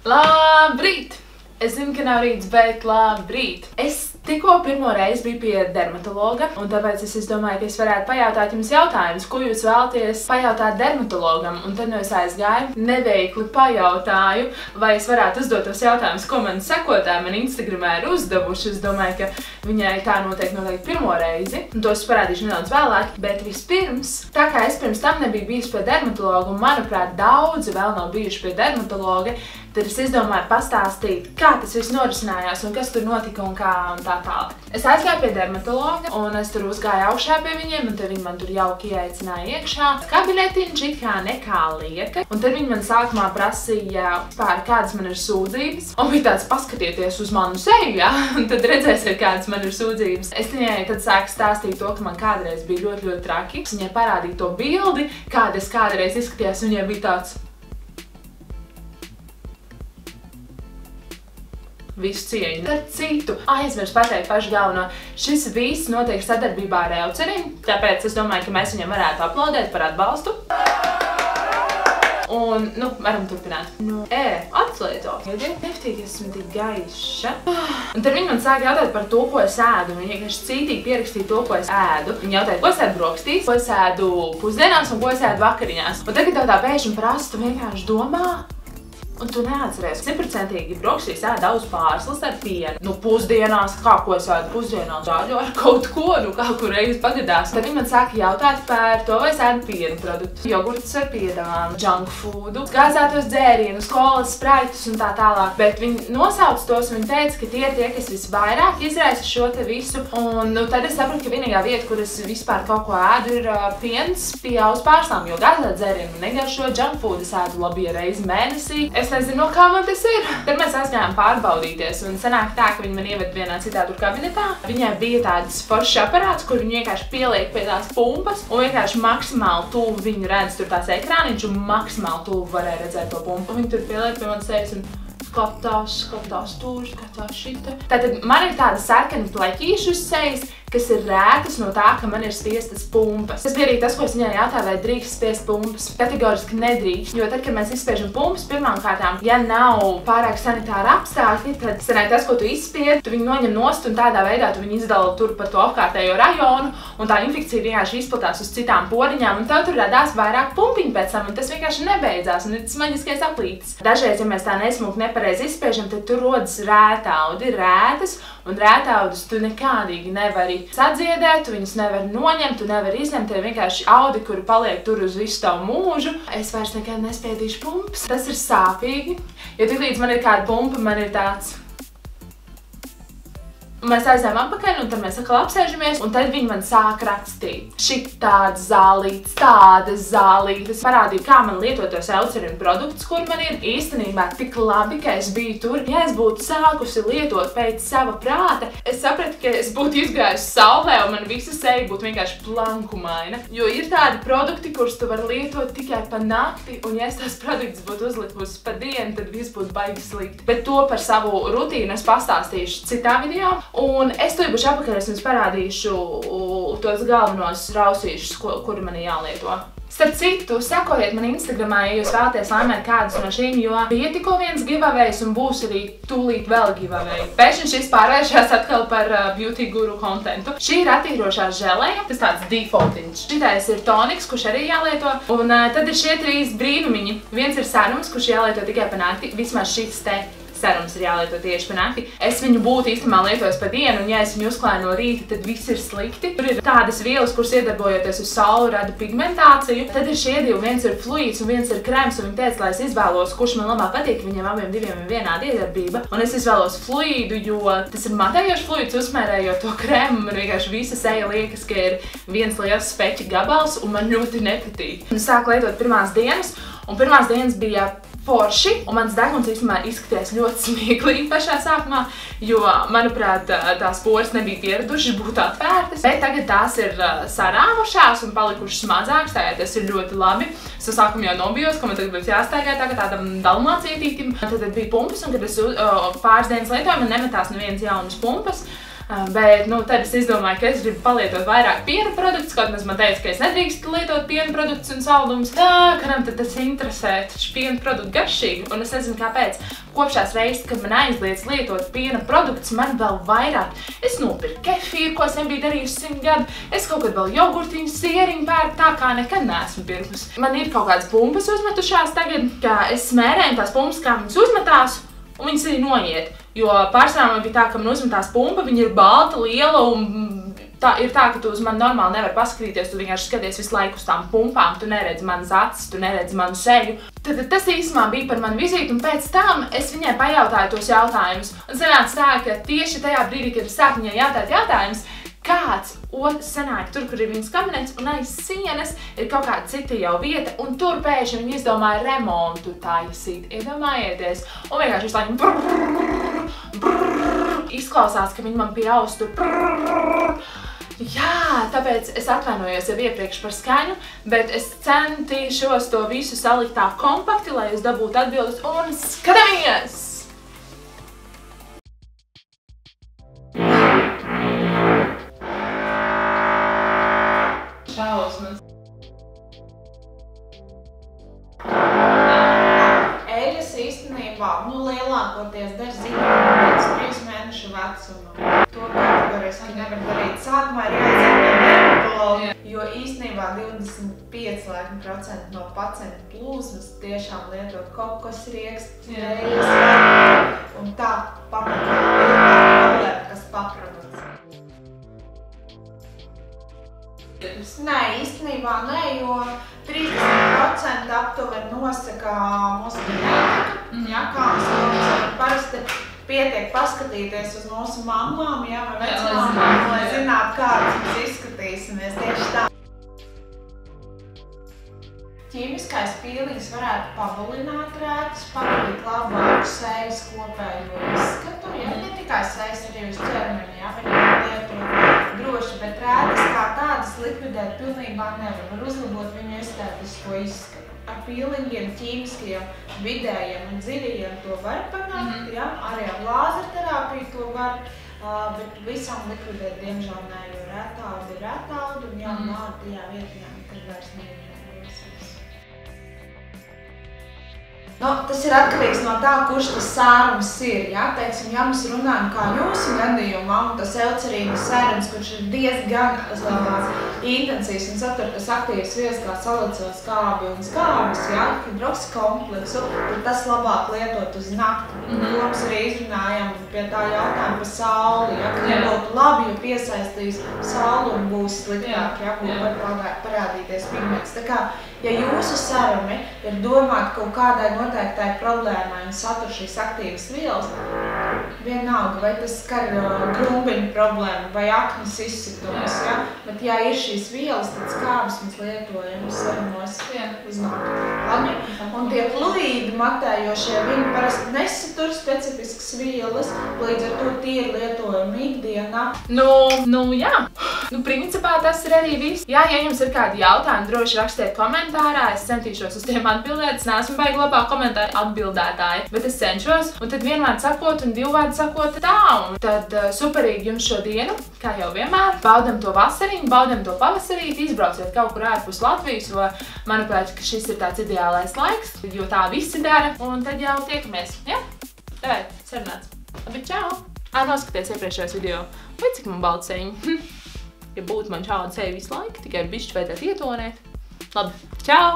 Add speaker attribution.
Speaker 1: Labrīt! Es zinu, ka nav rīts, bet labrīt! Es tikko pirmo reizi biju pie dermatologa, un tāpēc es domāju, ka es varētu pajautāt jums jautājumus, ko jūs vēlaties pajautāt dermatologam. Un tad es aizgāju, neveikli pajautāju, vai es varētu uzdot tos jautājumus, ko man sekotāji man Instagramā ir uzdevuši. Es domāju, ka viņai tā noteikti pirmo reizi, un tos parādīšu nedaudz vēlāk. Bet vispirms, tā kā es pirms tam nebiju bijusi pie dermatologa, un manuprāt, daudzi vēl nav bijuši pie dermatologa, tad es izdomāju pastāstīt, kā tas viss norisinājās un kas tur notika un kā un tā tālāk. Es aizgāju pie dermatologa un es tur uzgāju augšā pie viņiem, un tad viņi man tur jauki ieaicināja iekšā. Kabinetiņš it kā nekā lieka, un tad viņi man sākumā prasīja pār kādas man ir sūdzības, un bija tāds paskatieties uz manu seju, ja? Un tad redzēsiet, kādas man ir sūdzības. Es viņai tad sāku stāstīt to, ka man kādreiz bija ļoti traki. Viņai parādīja to bildi, kāda es kādreiz izskatījās, un viņai bija tāds visu cieņu. Tad citu aizmirst pateikt pašu galveno. Šis viss notiek sadarbībā ar Eucerim, tāpēc es domāju, ka mēs viņam varētu aplaudēt par atbalstu. Un, varam turpināt. Atslēdzos. Neftīgi esmu tik gaiša. Un tad viņi man sāka jautāt par to, ko es ēdu. Viņi vienkārši cītīgi pierakstīja to, ko es ēdu. Viņi jautāja, ko es ēdu brokastīs, ko es ēdu pusdienās un ko es ēdu vakariņās. Un tagad tev tā pēkšņi prasa, tu vienkārši domā, un tu neatceries. 100% brokastīs ēd daudz pārslas ar pienu. Pusdienās, ko es ēdu pusdienās? Zāļu ar kaut ko, kaut kur reizi pagadās. Tad viņi man sāka jautāt par to, vai es ēdu pienu produktus, jogurtus ar piedām, junk foodu, gāzētos dzērienus, kolas, spraitus un tā tālāk. Bet viņi nosauc tos un viņi teica, ka tie ir tie, kas visvairāk izraisa šo te visu. Un tad es sapratu, ka vienīgā vieta, kur es vispār kaut ko ēdu, ir piens pie auss pārslām, jo gāzēt dzērienu negaršo, junk food es ēdu labi reizi mēnesī. Es nezinu, kā man tas ir. Tad mēs aizgājām pārbaudīties, un sanāk tā, ka viņi man ieved vienā citā tur kabinetā. Viņai bija tāds foršs aparāts, kur viņi vienkārši pieliek pie tās pumpas, un vienkārši maksimāli tuvu viņi redz tur tās ekrāniņš, un maksimāli tuvu varēja redzēt to pumpu. Viņi tur pieliek pie manas sejas un skatās tur, skatās šita. Tātad man ir tāda sarkani pleķīši uz sejas, kas ir rētas no tā, ka man ir spiestas pumpas. Tas bija arī tas, ko es viņai jautāju, vai drīkst spiest pumpas. Kategoriski nedrīkst, jo tad, kad mēs izspiežam pumpas, pirmām kārtām, ja nav pārāk sanitāra apstākļi, tad sanāk tas, ko tu izspied, tu viņu noņem nost un tādā veidā tu viņu izdala tur pa to apkārtējo rajonu, un tā infekcija vienkārši izplatās uz citām poriņām, un tev tur radās vairāk pumpiņu pēc tam, un tas vienkārši nebeidzās, un ir tas maģiskais aplītis. Dažreiz, ja mēs tā nesmuki nepareizi izspiežam, tad tur rodas rētaudi, rētas, un rētaudus tu nekādīgi nevari sadziedēt, tu viņus nevari noņemt, tu nevari izņemt, tie vienkārši audi, kuri paliek tur uz visu tavu mūžu. Es vairs nekad nespiedīšu pumpas. Tas ir sāpīgi, jo tiklīdz man ir kāda pumpa, man ir tāds. Mēs aizējām atpakaļ, un tad mēs atkal apsēžamies, un tad viņi man sāk rakstīt. Šit tādas zālītes, tādas zālītes. Parādīja, kā man lietot tos Eucerim produktus, kur man ir īstenībā tik labi, ka es biju tur. Ja es būtu sākusi lietot pēc sava prāta, es sapratu, ka es būtu izgājusi saulē, un man visa seja būtu vienkārši plankumaina. Jo ir tādi produkti, kurus tu vari lietot tikai pa nakti, un ja es tās produktus būtu uzlikusi pa dienu, tad viss būtu baigi slikti. Bet to par savu rutīnu es pastāstīšu citā video. Un es tūlībuši apakaļ es jums parādīšu tos galvenos rausīšus, kuri man ir jālieto. Starp citu, sekojiet man Instagramā, ja jūs vēlaties laimēt kādus no šīm, jo bija tikko viens giveaways un būs arī tūlīt vēl giveaway. Pēkšņi šis pārvēršās atkal par beauty guru kontentu. Šī ir attīrošā želeja, tas tāds defaultiņš. Šitais ir toniks, kurš arī jālieto, un tad ir šie trīs brīnumiņi. Viens ir serums, kurš jālieto tikai pa nakti, vismaz šis te. Serums ir jālieto tieši pa nakti. Es viņu būtu īstenībā lietojis pa dienu, un ja es viņu uzklāju no rīta, tad viss ir slikti. Tur ir tādas vielas, kuras iedarbojoties uz sauli rada pigmentāciju. Tad ir šie divi, viens ir fluīds un viens ir krems, un viņi teica, lai es izvēlos, kurš man labāk patīk, viņiem abiem diviem ir vienāda iedarbība. Un es izvēlos fluīdu, jo tas ir matējošs fluīds, uzmērējot to kremu, man vienkārši visa seja liekas, ka ir viens liels speķa gabals, un man ļoti nepatīk. Un sāku lietot pirmās dienas, un pirmās dienas bija forši, un mans deguns īstenībā izskatījās ļoti smieklīgi pašā sākumā, jo, manuprāt, tās poras nebija pieradušas būt atvērtas, bet tagad tās ir sarāvušās un palikušas mazākas, tagad tas ir ļoti labi. Es sākumā jau nobijos, ka man tagad būs jāstaigā tādam dalmācietītim. Tad bija pumpas, un kad es pāris dienas lietoju, man nemetās nevienas jaunas pumpas. Bet, nu, tad es izdomāju, ka es gribu palietot vairāk piena produktus, kaut maz man teica, ka es nedrīkstu lietot piena produktus un saldumus. Kādam tad tas interesē, taču piena produktu garšīgi, un es nezinu kāpēc. Kopš tās reizes, kad man aizliedz lietot piena produktus, man vēl vairāk. Es nopirku kefīru, ko es nebiju darījusi 100 gadu. Es kaut kad vēl jogurtiņu, sieriņu pērku, tā kā nekad neesmu pirkus. Man ir kaut kādas pumpas uzmetušās tagad, ka es smērēju tās pumpas, kā viņas uzmetās, un viņas arī noiet. Jo pārsvarā man bija tā, ka man uzmetās pumpa, viņa ir balta, liela un ir tā, ka tu uz mani normāli nevar paskatīties, tu vienkārši skaties visu laiku uz tām pumpām, tu neredzi manas acis, tu neredzi manu seju. Tad tas īsumā bija par manu vizīti, un pēc tam es viņai pajautāju tos jautājumus. Un sanāca tā, ka tieši tajā brīdī, kad es sāku viņai jautāt jautājumus, kāds otrs sanāk tur, kur ir viņas kabinets, un aiz sienas ir kaut kāda cita jau vieta, un tur pēkšņi viņi izdomāja remontu taisīt. Iedomājieties, un vienkārši visu laiku izklausās, ka viņi man pie austu Jā, tāpēc es atvainojos jau iepriekš par skaņu, bet es centīšos to visu salikt tā kompakti, lai es dabūtu atbildes, un skatāmies! Šausmas.
Speaker 2: Eļas īstenībā, lielākoties der zīmēm pēc 3 mēnešu vecuma. To kategoriski nevar darīt. Sākumā ir jāiziet pie dermatologa, jo īstenībā 25% no pacientu plūsmas tiešām lietot kokosriekstu, eļas un tā pamatā ir tā problēma, kas paprodukts. Nē, īstenībā nē, jo 30% aptuveni nosaka mūsu ģenētika, kā mēs parasti pietiek paskatīties uz mūsu mammām, vai vecmāmām, lai zinātu, kādas mēs izskatīsimies tieši tā. Ķīmiskais pīlings varētu pabulināt rētas, padarīt labāku sejas kopējo izskatu, ne tikai sejas, arī uz ķermeni, viņi lietot droši, bet rētas kā tādas likvidēt pilnībā nevar, var uzlabot viņu estētisko izskatu. Ar pīlingiem, ķīmiskiem, vidējiem un dziļajiem to var panākt, arī ar lāzerterapiju to var, bet visam likvidēt diemžēl nē, jo rētauda ir rētauda un jaunāda tajā vietā nekad vairs neizrādījās. Tas ir atkarīgs no tā, kurš tas sērums ir. Teiksim, ja mēs runājam kā jūsu gadījumā, un tas eucerīnas sērums, kurš ir diezgan intensīvs un satur tas aktīvs vielas kā salicilskābi un skābes, hidroksikompleksu, tad tas labāk lietot uz nakti. To mēs arī izrunājam pie tā jautājuma par sauli, ka nebūtu labi, jo piesaistīs sauli un būs sliktāk, var parādīties pigments. Tā kā, ja jūsu sērumi ir domāti kaut kādai noteiktai problēmai un satur šīs aktīvas vielas, vienalga, vai tas skar grumbiņu problēmu vai aknas izsitumus, bet ja ir šīs vielas, tad skābes mēs lietojam sarumos uz nakti. Un tie fluīdi matējošie, viņi parasti nesatur specifiskas vielas, līdz ar to tie ir lietojami ikdienā.
Speaker 1: Jā. Principā tas ir arī viss. Ja jums ir kādi jautājumi, droši rakstiet komentārā, es centīšos uz tiem atbildēt. Es neesmu baigi labā komentāru atbildētāji, bet es cenšos. Un tad vienvārdu sakot un divvārdu sakot tā. Un tad superīgi jums šo dienu, kā jau vienmēr. Baudam to vasariņu, baudam to pavasarīt, izbrauciet kaut kur ārpus Latvijas, jo manuprāt, ka šis ir tāds ideālais laiks, jo tā visi dara. Un tad jau tiekamies. Davai, sarunāts. Labi, čau! Noskaties iepriekšējos video. Vai cik man balta sejiņa? Ja būtu man šāda seja visu laiku, tikai ar bišķi vajadzētu ietonēt. Labi, čau!